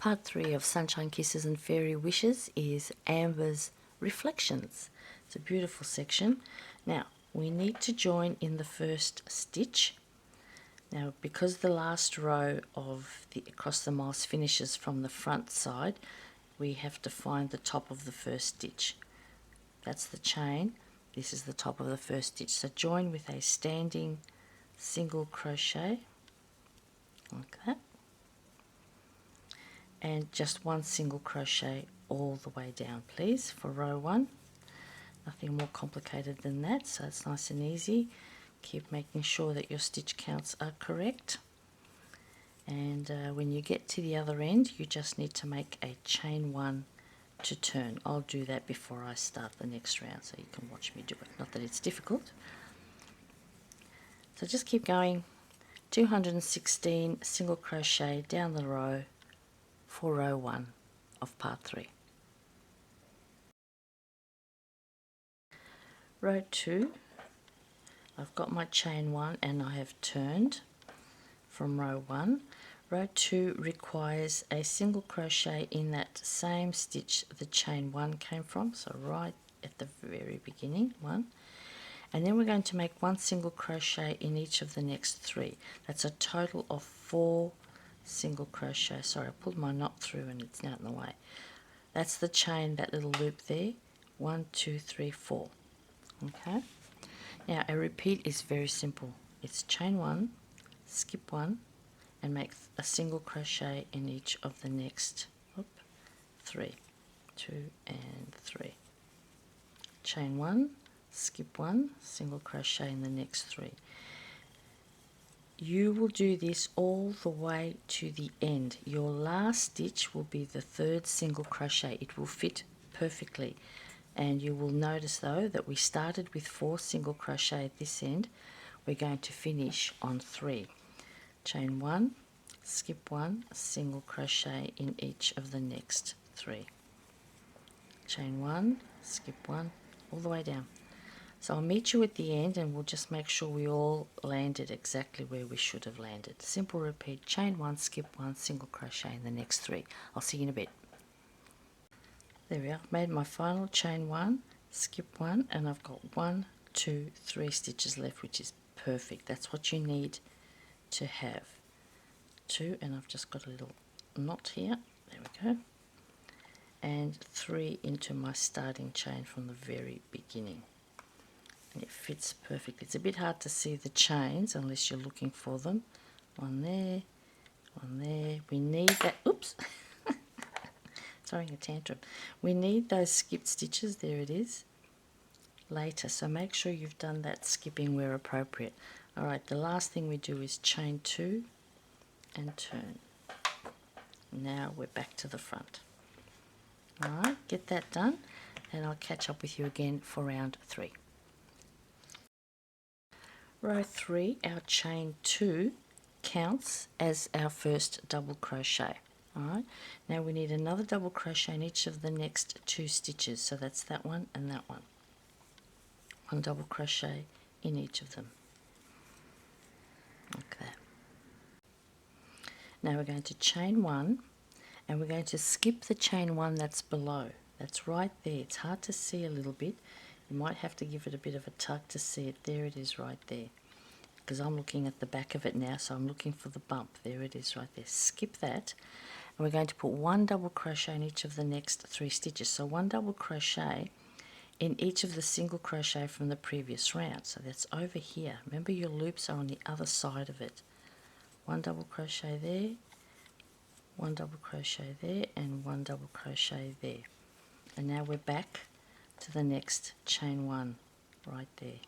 Part 3 of Sunshine Kisses and Fairy Wishes is Amber's Reflections. It's a beautiful section. Now, we need to join in the first stitch. Now, because the last row of the across the moss finishes from the front side, we have to find the top of the first stitch. That's the chain. This is the top of the first stitch. So join with a standing single crochet, like that. And just one single crochet all the way down, please, for row 1. Nothing more complicated than that, so it's nice and easy. Keep making sure that your stitch counts are correct. And when you get to the other end, you just need to make a chain 1 to turn. I'll do that before I start the next round so you can watch me do it. Not that it's difficult. So just keep going. 216 single crochet down the row for row 1 of part 3. Row 2, I've got my chain 1 and I have turned from row 1. Row 2 requires a single crochet in that same stitch the chain 1 came from, so right at the very beginning, 1. And then we're going to make 1 single crochet in each of the next 3. That's a total of 4 single crochet. Sorry, I pulled my knot through and it's now in the way. That's the chain, that little loop there. 1, 2, 3, 4. Okay. Now a repeat is very simple. It's chain 1, skip 1, and make a single crochet in each of the next 3. 2 and 3. Chain 1, skip 1, single crochet in the next 3. You will do this all the way to the end. Your last stitch will be the 3rd single crochet. It will fit perfectly. And you will notice though that we started with 4 single crochet at this end. We're going to finish on 3. Chain 1, skip 1, single crochet in each of the next 3. Chain 1, skip 1, all the way down. So I'll meet you at the end and we'll just make sure we all landed exactly where we should have landed. Simple repeat, chain 1, skip 1, single crochet in the next 3. I'll see you in a bit. There we are, I've made my final chain 1, skip 1, and I've got 1, 2, 3 stitches left, which is perfect. That's what you need to have. 2, and I've just got a little knot here, there we go, and 3 into my starting chain from the very beginning. And it fits perfect. It's a bit hard to see the chains unless you're looking for them. 1 there, 1 there. We need that, oops, throwing a tantrum. We need those skipped stitches, there it is, later. So make sure you've done that skipping where appropriate. Alright, the last thing we do is chain 2 and turn. Now we're back to the front. Alright, get that done and I'll catch up with you again for round 3. Row 3, our chain 2 counts as our first double crochet. Alright, now we need another double crochet in each of the next 2 stitches. So that's that one and that one. 1 double crochet in each of them. Like that. Now we're going to chain 1 and we're going to skip the chain 1 that's below. That's right there. It's hard to see a little bit. You might have to give it a bit of a tug to see it. There it is right there. Because I'm looking at the back of it now, so I'm looking for the bump. There it is right there. Skip that. And we're going to put 1 double crochet in each of the next 3 stitches. So 1 double crochet in each of the single crochet from the previous round. So that's over here. Remember, your loops are on the other side of it. 1 double crochet there, 1 double crochet there, and 1 double crochet there. And now we're back to the next chain 1 right there.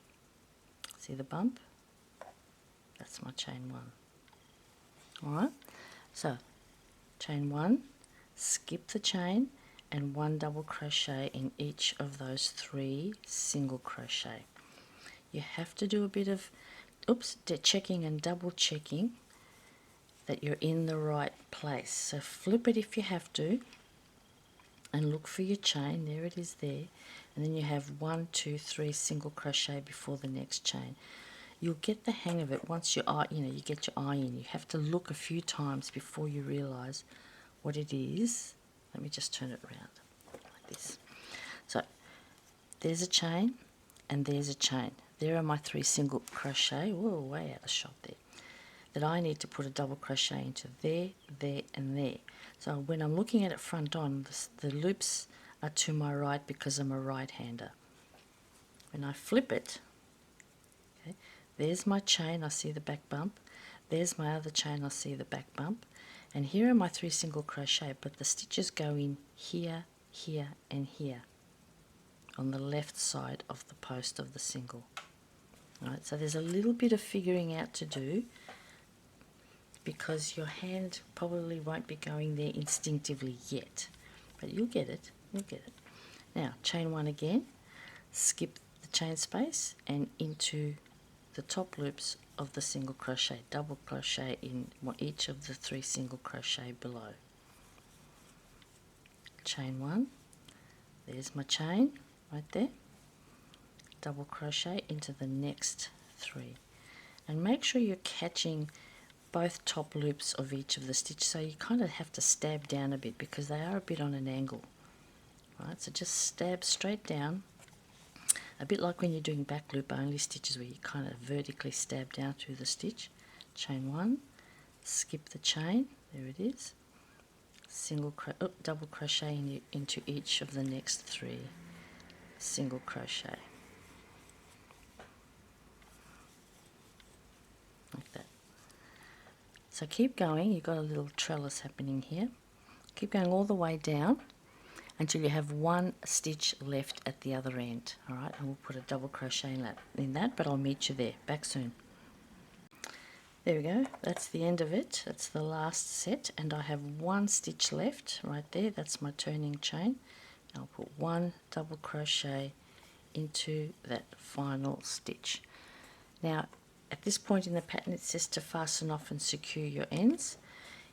See the bump? That's my chain 1. Alright, so chain 1, skip the chain, and 1 double crochet in each of those 3 single crochet. You have to do a bit of checking and double checking that you're in the right place. So flip it if you have to and look for your chain. There it is there, and then you have 1, 2, 3 single crochet before the next chain. You'll get the hang of it once you get your eye in. You have to look a few times before you realize what it is. Let me just turn it around like this. So there's a chain and there's a chain. There are my 3 single crochet, whoa, way out of shot there, that I need to put a double crochet into there, there and there. So when I'm looking at it front on, the loops are to my right because I'm a right-hander. When I flip it, okay, there's my chain, I see the back bump. There's my other chain, I see the back bump. And here are my 3 single crochet, but the stitches go in here, here and here on the left side of the post of the single. Alright, so there's a little bit of figuring out to do because your hand probably won't be going there instinctively yet, but you'll get it, you'll get it. Now chain 1 again, skip the chain space and into the top loops of the single crochet, double crochet in each of the 3 single crochet below. Chain 1, there's my chain right there, double crochet into the next 3, and make sure you're catching both top loops of each of the stitches, so you kind of have to stab down a bit because they are a bit on an angle. Right, so just stab straight down, a bit like when you're doing back loop only stitches where you kind of vertically stab down through the stitch. Chain 1, skip the chain, there it is, double crochet into each of the next 3 single crochet, like that. So keep going, you've got a little trellis happening here. Keep going all the way down until you have 1 stitch left at the other end. Alright, and we'll put a double crochet in that, but I'll meet you there. Back soon. There we go, that's the end of it. That's the last set, and I have 1 stitch left right there. That's my turning chain. I'll put 1 double crochet into that final stitch. Now, at this point in the pattern, it says to fasten off and secure your ends.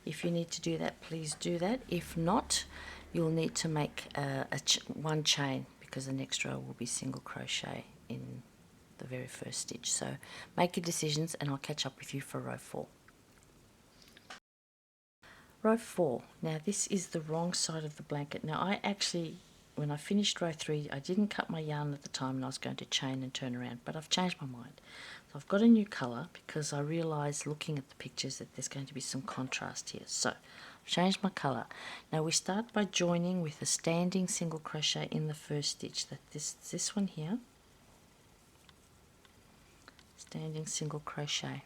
If you need to do that, please do that. If not, you'll need to make 1 chain because the next row will be single crochet in the very first stitch. So make your decisions and I'll catch up with you for row 4. Row 4. Now this is the wrong side of the blanket. Now I actually, when I finished row 3, I didn't cut my yarn at the time and I was going to chain and turn around, but I've changed my mind. So I've got a new colour because I realised looking at the pictures that there's going to be some contrast here. So I've changed my colour. Now we start by joining with a standing single crochet in the first stitch. This one here. Standing single crochet.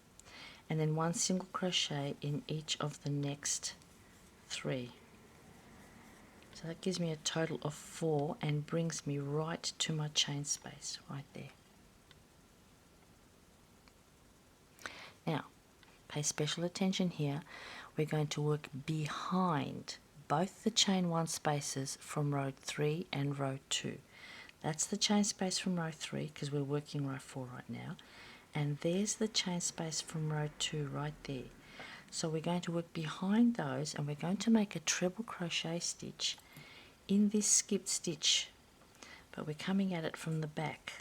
And then 1 single crochet in each of the next 3. So that gives me a total of 4 and brings me right to my chain space right there. Now, pay special attention here. We're going to work behind both the chain 1 spaces from row 3 and row 2. That's the chain space from row 3 because we're working row 4 right now. And there's the chain space from row 2 right there. So we're going to work behind those and we're going to make a treble crochet stitch in this skipped stitch, but we're coming at it from the back.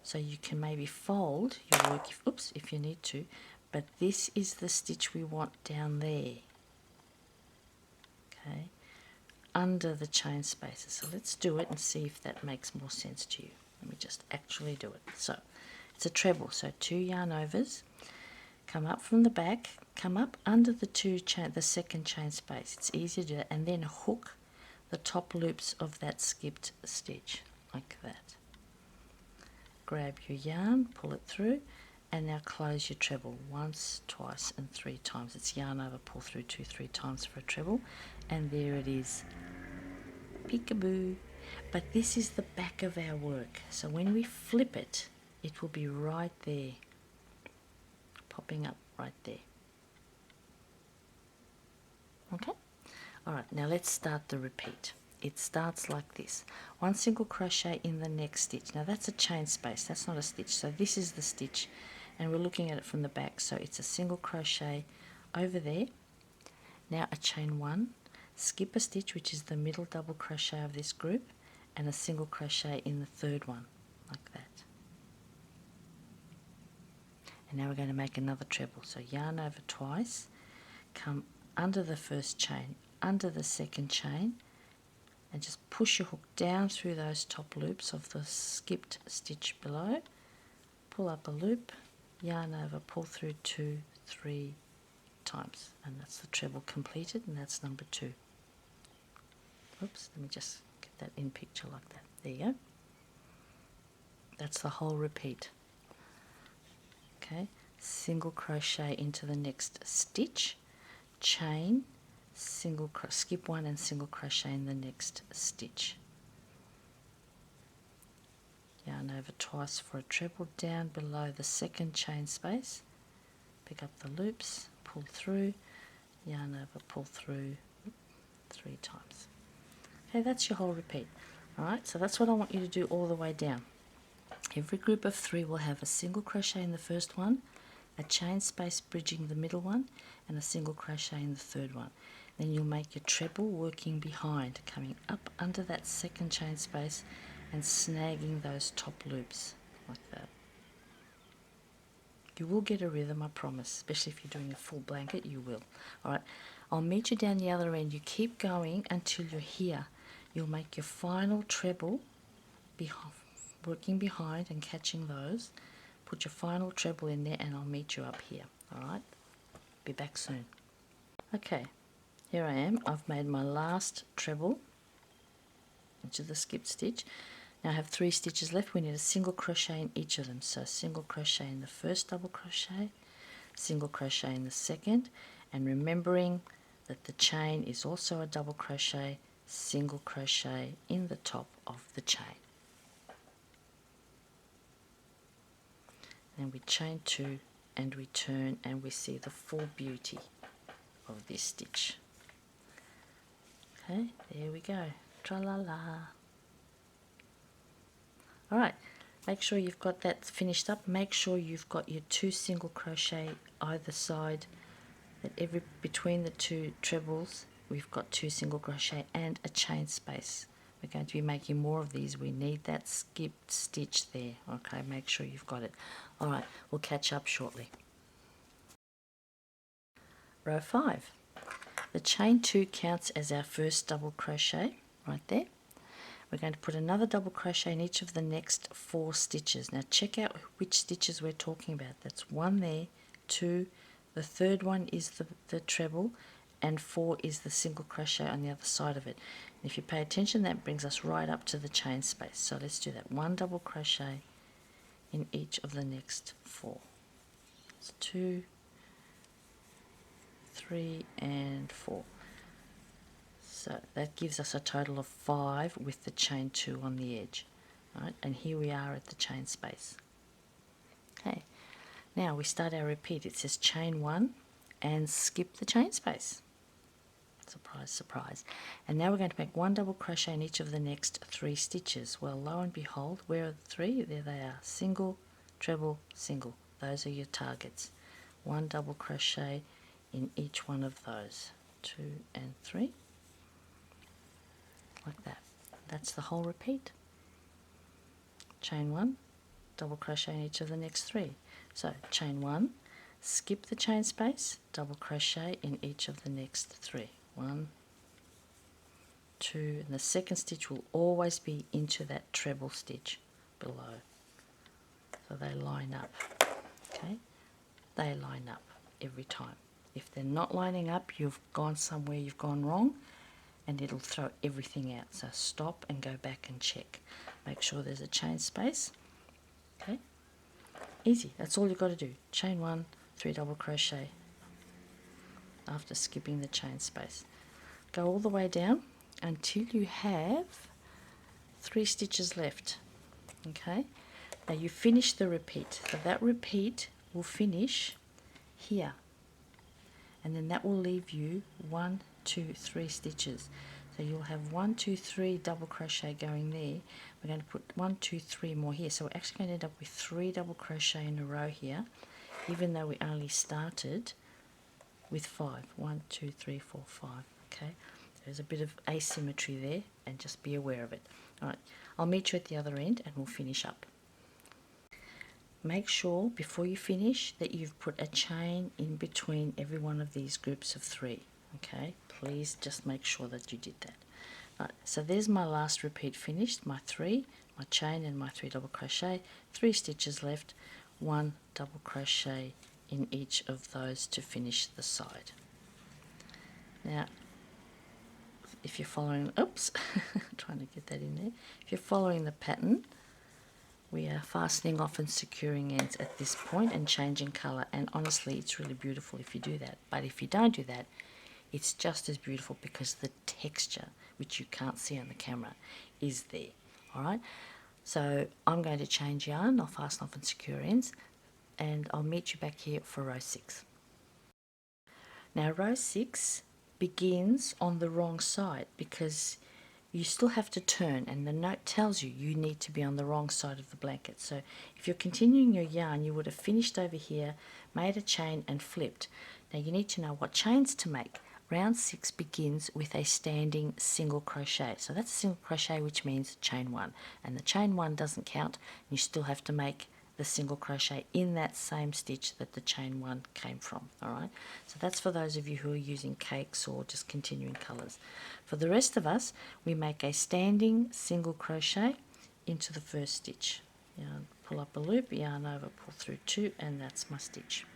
So you can maybe fold your work if you need to, but this is the stitch we want down there, okay, under the chain spaces. So let's do it and see if that makes more sense to you. Let me just actually do it. So it's a treble, so 2 yarn overs, come up from the back, come up under the second chain space. It's easy to do that, and then hook the top loops of that skipped stitch like that. Grab your yarn, pull it through, and now close your treble once, twice and 3 times. It's yarn over, pull through 2, 3 times for a treble, and there it is. Peekaboo. But this is the back of our work, so when we flip it, it will be right there, popping up right there. Okay? Alright, now let's start the repeat. It starts like this. 1 single crochet in the next stitch. Now that's a chain space, that's not a stitch. So this is the stitch, and we're looking at it from the back. So it's a single crochet over there. Now a chain 1, skip a stitch, which is the middle double crochet of this group, and a single crochet in the third one, like that. And now we're going to make another treble. So yarn over twice, come under the first chain, under the second chain and just push your hook down through those top loops of the skipped stitch below, pull up a loop, yarn over, pull through 2, 3 times, and that's the treble completed, and that's number 2. Oops, let me just get that in picture like that. There you go. That's the whole repeat. Okay, single crochet into the next stitch, chain, skip 1 and single crochet in the next stitch. Yarn over twice for a treble down below the second chain space, pick up the loops, pull through, yarn over, pull through 3 times. Okay, that's your whole repeat. Alright, so that's what I want you to do all the way down. Every group of 3 will have a single crochet in the first one, a chain space bridging the middle one, and a single crochet in the third one. Then you'll make your treble working behind, coming up under that second chain space and snagging those top loops like that. You will get a rhythm, I promise, especially if you're doing a full blanket, you will. Alright, I'll meet you down the other end. You keep going until you're here. You'll make your final treble, working behind and catching those. Put your final treble in there and I'll meet you up here. Alright, be back soon. Okay, here I am. I've made my last treble into the skipped stitch. Now I have 3 stitches left. We need a single crochet in each of them. So single crochet in the first double crochet, single crochet in the second, and remembering that the chain is also a double crochet, single crochet in the top of the chain. And we chain 2 and we turn and we see the full beauty of this stitch. Okay, there we go. Tra-la-la. Alright, make sure you've got that finished up. Make sure you've got your 2 single crochet either side, that between the 2 trebles we've got 2 single crochet and a chain space. We're going to be making more of these. We need that skipped stitch there. Okay, make sure you've got it. Alright, we'll catch up shortly. Row 5. The chain 2 counts as our first double crochet right there. We're going to put another double crochet in each of the next 4 stitches. Now check out which stitches we're talking about. That's 1 there, 2, the third one is the treble, and 4 is the single crochet on the other side of it. And if you pay attention, that brings us right up to the chain space. So let's do that. 1 double crochet in each of the next 4. It's 2, 3 and 4. So that gives us a total of 5 with the chain 2 on the edge. Right? And here we are at the chain space. Okay, now we start our repeat. It says chain 1 and skip the chain space. Surprise, surprise. And now we're going to make 1 double crochet in each of the next 3 stitches. Well, lo and behold, where are the 3? There they are. Single, treble, single. Those are your targets. 1 double crochet in each one of those. 2 and 3. Like that. That's the whole repeat. Chain 1, double crochet in each of the next 3. So chain 1, skip the chain space, double crochet in each of the next 3. 1, 2, and the second stitch will always be into that treble stitch below. So they line up. Okay? They line up every time. If they're not lining up, you've gone somewhere, you've gone wrong, and it'll throw everything out. So stop and go back and check. Make sure there's a chain space. Okay, easy. That's all you've got to do. Chain 1, 3 double crochet after skipping the chain space. Go all the way down until you have 3 stitches left. Okay, now you finish the repeat. So that repeat will finish here, and then that will leave you 1, 2, 3 stitches. So you'll have 1, 2, 3 double crochet going there. We're going to put 1, 2, 3 more here. So we're actually going to end up with 3 double crochet in a row here, even though we only started with 5. 1, 2, 3, 4, 5. Okay, there's a bit of asymmetry there, and just be aware of it. All right, I'll meet you at the other end and we'll finish up. Make sure before you finish that you've put a chain in between every one of these groups of 3. Okay, please just make sure that you did that. Right, so there's my last repeat finished, my 3, my chain and my 3 double crochet, 3 stitches left, 1 double crochet in each of those to finish the side. Now if you're following, oops, trying to get that in there, if you're following the pattern, we are fastening off and securing ends at this point and changing colour, and honestly it's really beautiful if you do that. But if you don't do that, it's just as beautiful because the texture, which you can't see on the camera, is there. Alright, so I'm going to change yarn, I'll fasten off and secure ends, and I'll meet you back here for row 6. Now row 6 begins on the wrong side because you still have to turn, and the note tells you you need to be on the wrong side of the blanket. So if you're continuing your yarn, you would have finished over here, made a chain and flipped. Now you need to know what chains to make. Round 6 begins with a standing single crochet. So that's a single crochet, which means chain 1, and the chain 1 doesn't count. You still have to make the single crochet in that same stitch that the chain 1 came from. Alright, so that's for those of you who are using cakes or just continuing colours. For the rest of us, we make a standing single crochet into the first stitch. Yarn, pull up a loop, yarn over, pull through 2, and that's my stitch.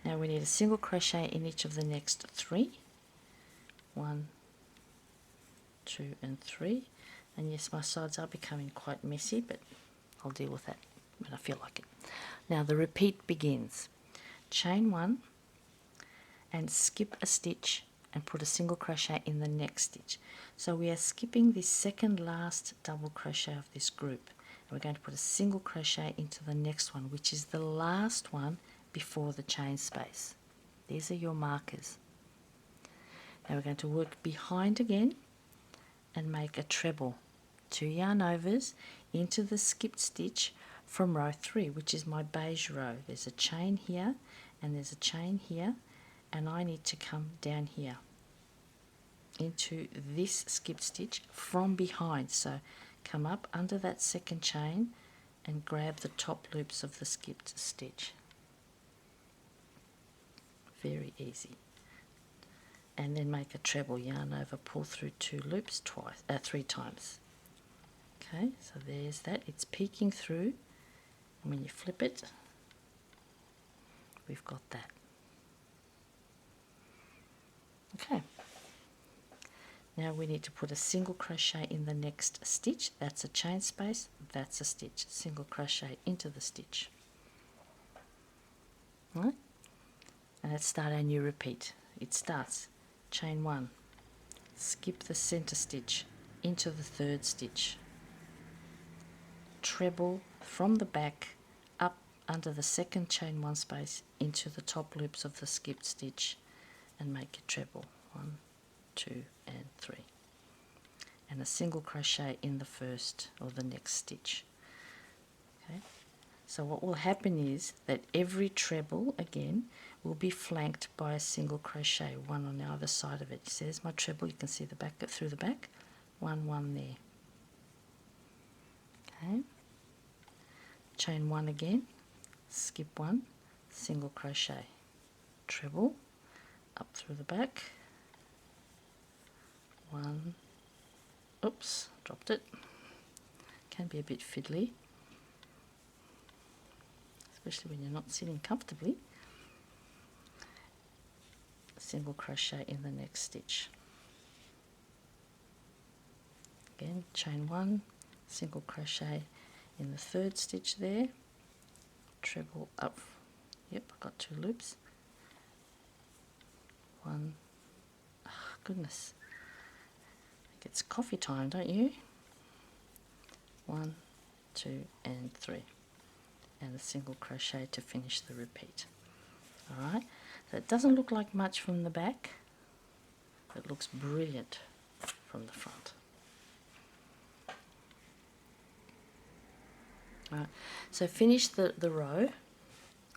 Now we need a single crochet in each of the next 3. 1, 2 and 3. And yes, my sides are becoming quite messy, but I'll deal with that when I feel like it. Now the repeat begins. Chain 1 and skip a stitch and put a single crochet in the next stitch. So we are skipping the second last double crochet of this group. And we're going to put a single crochet into the next one, which is the last one before the chain space. These are your markers. Now we're going to work behind again and make a treble. 2 yarn overs into the skipped stitch from row 3, which is my beige row. There's a chain here and there's a chain here, and I need to come down here into this skipped stitch from behind. So come up under that second chain and grab the top loops of the skipped stitch. Very easy. And then make a treble, yarn over, pull through 2 loops 3 times. Okay, so there's that. It's peeking through, and when you flip it, we've got that. Okay. Now we need to put a single crochet in the next stitch. That's a chain space, that's a stitch. Single crochet into the stitch. All right? And let's start our new repeat. It starts chain 1, skip the center stitch into the third stitch, treble from the back up under the second chain 1 space into the top loops of the skipped stitch and make a treble. 1, 2 and 3, and a single crochet in the first or the next stitch. Okay, so what will happen is that every treble again will be flanked by a single crochet, one on the other side of it. So there's my treble, you can see the back through the back, 1 there. Okay, chain 1 again, skip 1, single crochet, treble up through the back, 1, oops, dropped it, can be a bit fiddly, especially when you're not sitting comfortably. Single crochet in the next stitch. Again, chain 1, single crochet in the third stitch there, treble up, yep, I got 2 loops, 1, oh, goodness, it's coffee time, don't you? 1, 2 and 3, and a single crochet to finish the repeat. Alright, so it doesn't look like much from the back, but it looks brilliant from the front. Alright, so finish the row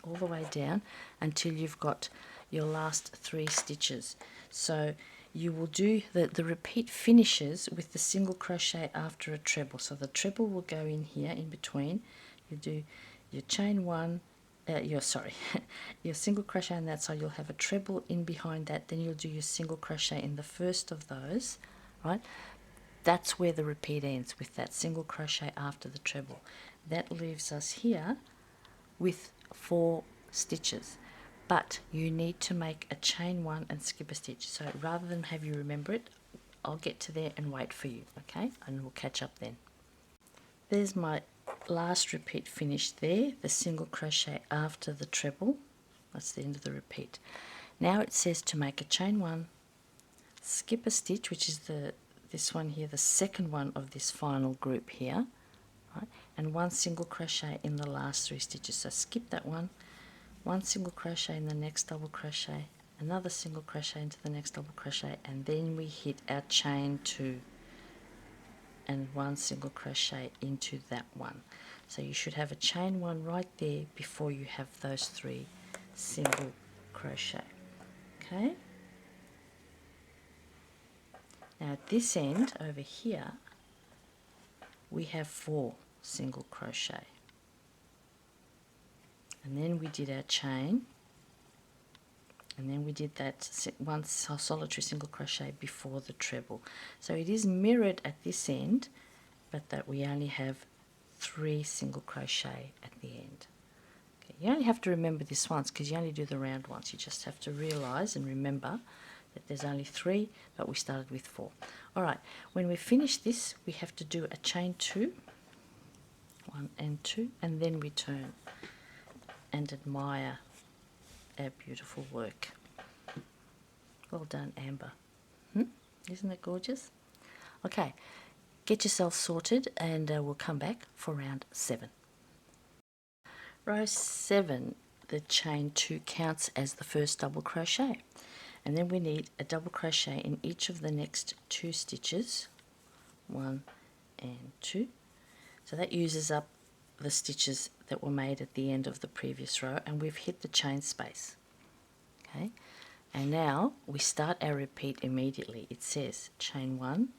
all the way down until you've got your last 3 stitches. So you will do the repeat finishes with the single crochet after a treble. So the treble will go in here in between. You do your chain 1, your single crochet on that side, you'll have a treble in behind that, then you'll do your single crochet in the first of those, right? That's where the repeat ends, with that single crochet after the treble. That leaves us here with 4 stitches, but you need to make a chain 1 and skip a stitch. So rather than have you remember it, I'll get to there and wait for you, okay? And we'll catch up then. There's my last repeat finished there, the single crochet after the treble. That's the end of the repeat. Now it says to make a chain 1, skip a stitch, which is this one here, the second one of this final group here, right? And 1 single crochet in the last 3 stitches. So skip that one, 1 single crochet in the next double crochet, another single crochet into the next double crochet, and then we hit our chain 2 and 1 single crochet into that one. So you should have a chain 1 right there before you have those 3 single crochet. Okay, now at this end over here we have 4 single crochet, and then we did our chain, and then we did that 1 solitary single crochet before the treble. So it is mirrored at this end, but that we only have 3 single crochet at the end. Okay, you only have to remember this once because you only do the round once. You just have to realize and remember that there's only 3, but we started with 4. All right, when we finish this, we have to do a chain 2, 1 and 2, and then we turn and admire our beautiful work. Well done, Amber. Isn't it gorgeous? Okay, get yourself sorted and we'll come back for round 7. Row 7, the chain 2 counts as the first double crochet, and then we need a double crochet in each of the next 2 stitches, 1 and 2. So that uses up the stitches that were made at the end of the previous row, and we've hit the chain space. Okay, and now we start our repeat immediately. It says chain 1,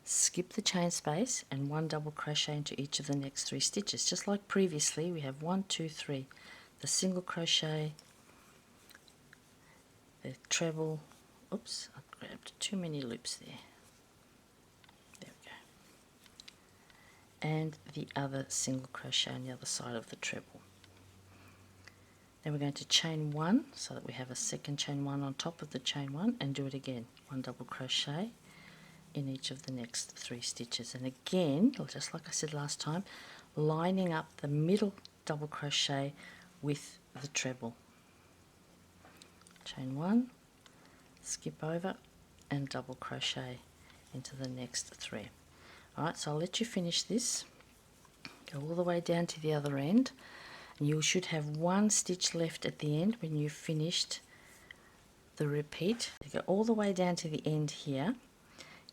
skip the chain space, and 1 double crochet into each of the next 3 stitches. Just like previously, we have 1, 2, 3, the single crochet, the treble, oops, I grabbed too many loops there. There we go. And the other single crochet on the other side of the treble. Then we're going to chain 1 so that we have a second chain 1 on top of the chain 1, and do it again. 1 double crochet in each of the next 3 stitches, and again, just like I said last time, lining up the middle double crochet with the treble. Chain 1, skip over, and double crochet into the next 3. Alright, so I'll let you finish this. Go all the way down to the other end, and you should have 1 stitch left at the end when you've finished the repeat. You go all the way down to the end here,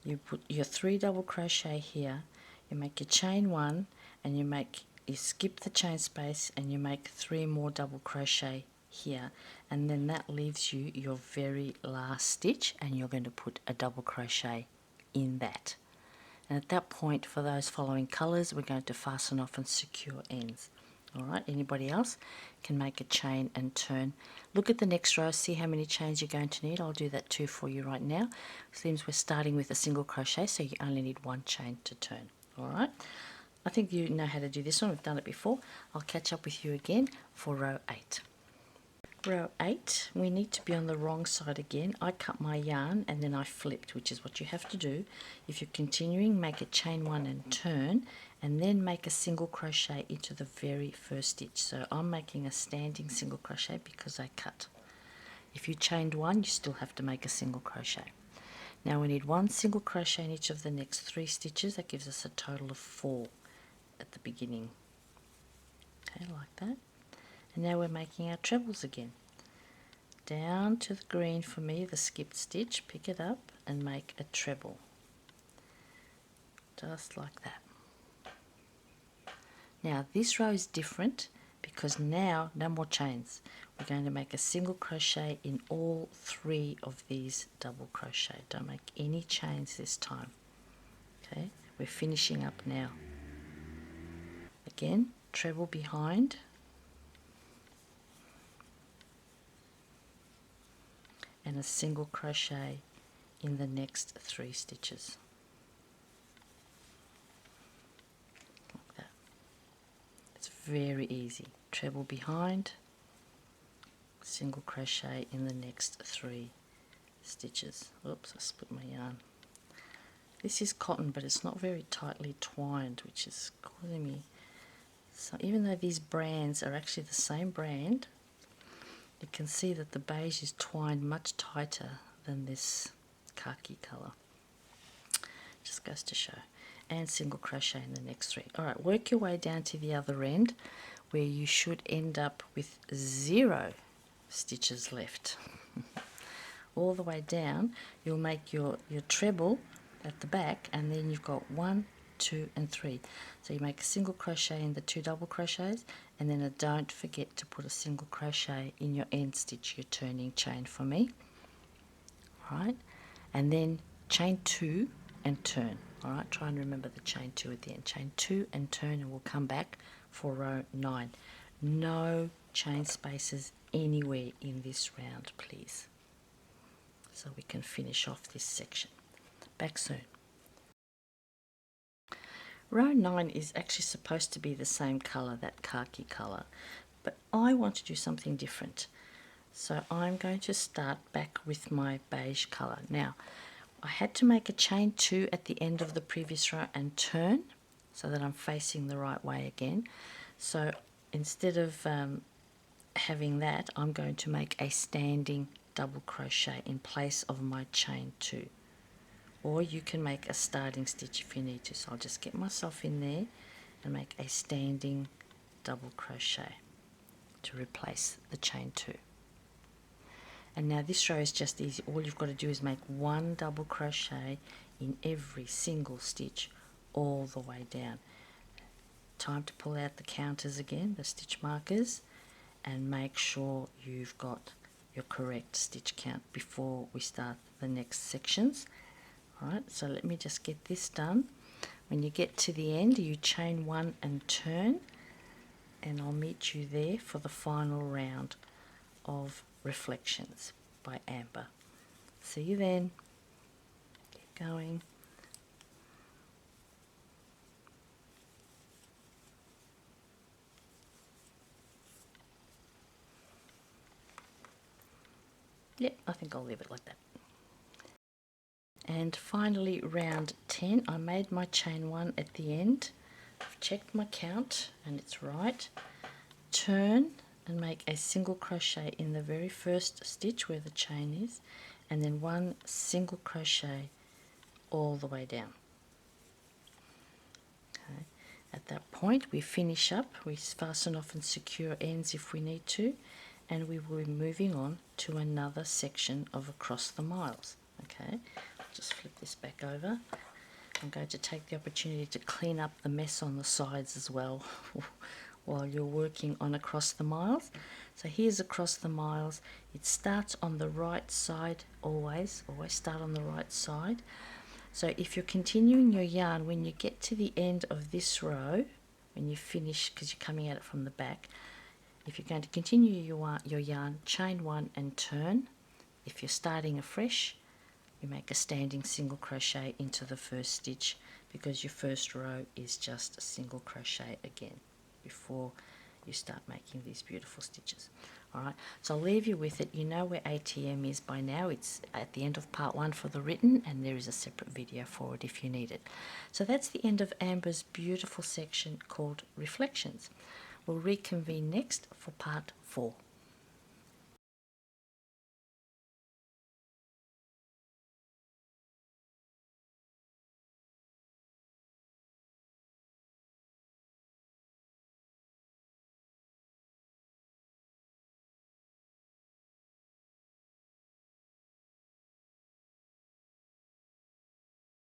you put your 3 double crochet here, you make your chain 1, and you skip the chain space and you make 3 more double crochet here, and then that leaves you your very last stitch, and you're going to put a double crochet in that. And at that point, for those following colours, we're going to fasten off and secure ends. Alright, anybody else can make a chain and turn. Look at the next row, see how many chains you're going to need. I'll do that too for you right now. It seems we're starting with a single crochet, so you only need 1 chain to turn. Alright, I think you know how to do this one. We've done it before. I'll catch up with you again for row 8. Row 8, we need to be on the wrong side again. I cut my yarn and then I flipped, which is what you have to do. If you're continuing, make a chain 1 and turn, and then make a single crochet into the very first stitch. So I'm making a standing single crochet because I cut. If you chained 1, you still have to make a single crochet. Now we need 1 single crochet in each of the next 3 stitches. That gives us a total of 4 at the beginning. Okay, like that. And now we're making our trebles again. Down to the green for me, the skipped stitch, pick it up and make a treble. Just like that. Now this row is different because now no more chains. We're going to make a single crochet in all 3 of these double crochet. Don't make any chains this time. Okay, we're finishing up now. Again, treble behind, and a single crochet in the next 3 stitches. Like that. It's very easy. Treble behind, single crochet in the next 3 stitches. Oops, I split my yarn. This is cotton, but it's not very tightly twined, which is causing me. So even though these brands are actually the same brand, you can see that the beige is twined much tighter than this khaki colour. Just goes to show. And single crochet in the next 3. Alright, work your way down to the other end where you should end up with 0 stitches left. All the way down, you'll make your treble at the back, and then you've got 1, 2 and 3. So you make a single crochet in the 2 double crochets, and then don't forget to put a single crochet in your end stitch, your turning chain for me. Alright, and then chain 2 and turn. Alright, try and remember the chain 2 at the end. Chain 2 and turn, and we'll come back for row 9. No chain spaces anywhere in this round, please, so we can finish off this section. Back soon. Row 9 is actually supposed to be the same colour, that khaki colour, but I want to do something different. So I'm going to start back with my beige colour. Now, I had to make a chain 2 at the end of the previous row and turn so that I'm facing the right way again. So instead of having that, I'm going to make a standing double crochet in place of my chain 2. Or you can make a starting stitch if you need to. So I'll just get myself in there and make a standing double crochet to replace the chain 2. And now this row is just easy. All you've got to do is make 1 double crochet in every single stitch all the way down. Time to pull out the counters again, the stitch markers, and make sure you've got your correct stitch count before we start the next sections. Alright, so let me just get this done. When you get to the end, you chain 1 and turn, and I'll meet you there for the final round of Reflections by Amber. See you then. Keep going. Yep, I think I'll leave it like that. And finally, round 10, I made my chain 1 at the end. I've checked my count and it's right. Turn and make a single crochet in the very first stitch where the chain is, and then 1 single crochet all the way down. Okay. At that point, we finish up. We fasten off and secure ends if we need to, and we will be moving on to another section of Across the Miles. Okay, I'll just flip this back over. I'm going to take the opportunity to clean up the mess on the sides as well while you're working on Across the Miles. So here's Across the Miles. It starts on the right side always start on the right side. So if you're continuing your yarn, when you get to the end of this row, when you finish, because you're coming at it from the back, if you're going to continue your yarn, chain 1 and turn. If you're starting afresh, you make a standing single crochet into the first stitch, because your first row is just a single crochet again before you start making these beautiful stitches. Alright, so I'll leave you with it. You know where ATM is by now. It's at the end of part 1 for the written, and there is a separate video for it if you need it. So that's the end of Amber's beautiful section called Reflections. We'll reconvene next for part 4.